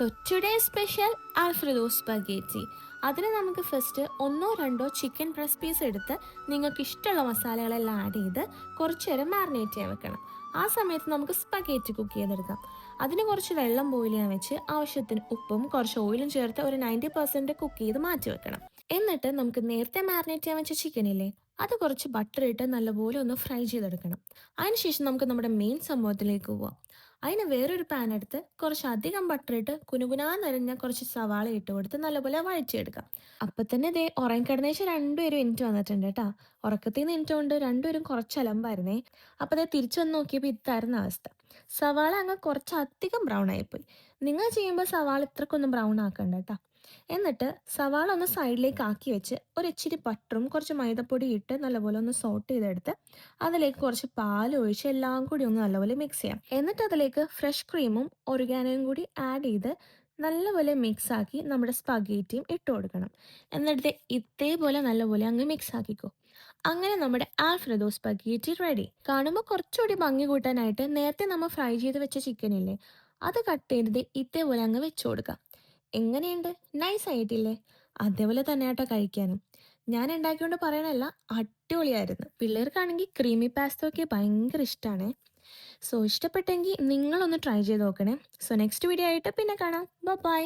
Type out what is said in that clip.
So today special Alfredo spaghetti. അതിന് നമുക്ക് first ഒന്നോ രണ്ടോ ചിക്കൻ ബ്രസ്റ്റ് പീസ് എടുത്ത് നിങ്ങൾക്ക് ഇഷ്ടമുള്ള മസാലകളെല്ലാം ആഡ് ചെയ്ത് കുറച്ച് നേരം മാറിനേറ്റ് ചെയ്യാൻ വെക്കണം. ആ സമയത്ത് നമുക്ക് സ്പഗേറ്റി കുക്ക് ചെയ്തെടുക്കാം. അതിന് കുറച്ച് വെള്ളം ബോയിൽ ചെയ്യാൻ വെച്ച് ആവശ്യത്തിന് ഉപ്പും കുറച്ച് ഓയിലും ചേർത്ത് ഒരു 90% കുക്ക് ചെയ്ത് മാറ്റി വെക്കണം. എന്നിട്ട് നമുക്ക് നേരത്തെ മാറിനേറ്റ് ചെയ്യാൻ വെച്ച ചിക്കൻ ഇല്ലേ, അത് കുറച്ച് ബട്ടർ ഇട്ട് നല്ലപോലെ ഒന്ന് ഫ്രൈ ചെയ്തെടുക്കണം. അതിനുശേഷം നമുക്ക് നമ്മുടെ മെയിൻ സംഭവത്തിലേക്ക് പോവാം. അതിന് വേറൊരു പാൻ എടുത്ത് കുറച്ച് അധികം ബട്ടർ ഇട്ട് കുനുകുനാ നനഞ്ഞ കുറച്ച് സവാള ഇട്ട് കൊടുത്ത് നല്ലപോലെ വഴറ്റിയെടുക്കാം. അപ്പം തന്നെ ദേ ഉറങ്ങിക്കിടന്നേച്ച് രണ്ടുപേരും എനിക്ക് വന്നിട്ടുണ്ട് കേട്ടോ. ഉറക്കത്തിൽ നിന്ന് എനിറ്റുകൊണ്ട് രണ്ടുപേരും കുറച്ച് അലമ്പായിരുന്നേ. അപ്പോൾ അതേ തിരിച്ചു വന്ന് നോക്കിയപ്പോൾ ഇത്തായിരുന്ന അവസ്ഥ. സവാള അങ്ങ് കുറച്ച് അധികം ബ്രൗൺ ആയിപ്പോയി. നിങ്ങൾ ചെയ്യുമ്പോൾ സവാള ഇത്രക്കൊന്നും ബ്രൗൺ ആക്കണ്ട കേട്ടോ. എന്നിട്ട് സവാള ഒന്ന് സൈഡിലേക്ക് ആക്കി വെച്ച് ഒരു ഇച്ചിരി ബട്ടറും കുറച്ച് മൈദപ്പൊടി ഇട്ട് നല്ലപോലെ ഒന്ന് സോട്ട് ചെയ്തെടുത്ത് അതിലേക്ക് കുറച്ച് പാൽ ഒഴിച്ച് എല്ലാം കൂടി ഒന്ന് നല്ലപോലെ മിക്സ് ചെയ്യാം. എന്നിട്ട് അതിലേക്ക് ഫ്രഷ് ക്രീമും ഒറിഗാനോയും കൂടി ആഡ് ചെയ്ത് നല്ലപോലെ മിക്സ് ആക്കി നമ്മുടെ സ്പഗേറ്റിയും ഇട്ട് കൊടുക്കണം. എന്നിട്ട് ഇതേപോലെ നല്ലപോലെ അങ്ങ് മിക്സ് ആക്കിക്കോ. അങ്ങനെ നമ്മുടെ ആൽഫ്രെഡോ സ്പഗേറ്റി റെഡി. കാണുമ്പോൾ കുറച്ചുകൂടി ഭംഗി കൂട്ടാനായിട്ട് നേരത്തെ നമ്മൾ ഫ്രൈ ചെയ്ത് വെച്ച ചിക്കൻ ഇല്ലേ, അത് കട്ട് ചെയ്ത് ഇതേപോലെ അങ്ങ് വെച്ചു കൊടുക്കാം. എങ്ങനെയുണ്ട്? നൈസ് ആയിട്ടില്ലേ? അതേപോലെ തന്നെ ആട്ടോ കഴിക്കാനും. ഞാൻ ഉണ്ടാക്കിയോണ്ട് പറയണല്ല, അടിപൊളിയായിരുന്നു. പിള്ളേർക്കാണെങ്കിൽ ക്രീമി പാസ്ത ഒക്കെ ഭയങ്കര ഇഷ്ടമാണ്. സോ ഇഷ്ടപ്പെട്ടെങ്കിൽ നിങ്ങളൊന്ന് ട്രൈ ചെയ്ത് നോക്കണേ. സോ നെക്സ്റ്റ് വീഡിയോ ആയിട്ട് പിന്നെ കാണാം. ബൈ.